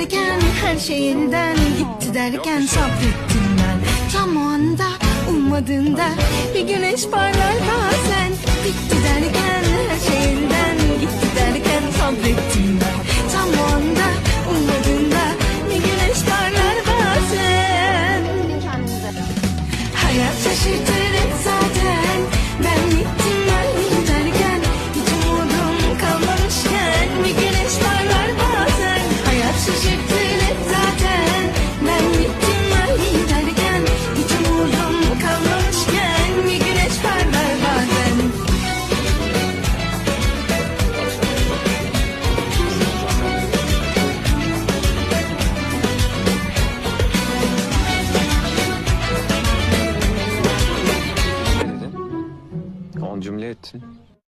derken her şeyinden gitti derken sabrettim ben. Tam o anda ummadığında bir güneş parlar bazen. Bitti derken her şeyinden gitti derken sabrettim ben. Tam o anda ummadığında bir güneş parlar bazen. Hayat şaşırtır hep zaten. Ben gittim ben derken hiç umudum kalmamışken bir güneş parlar bazen. Hayat şaşırtır hep zaten. Ben gittim ben derken hiç umudum kalmamışken bir güneş parlar bazen. Ne dedin? 10 cümle ettin.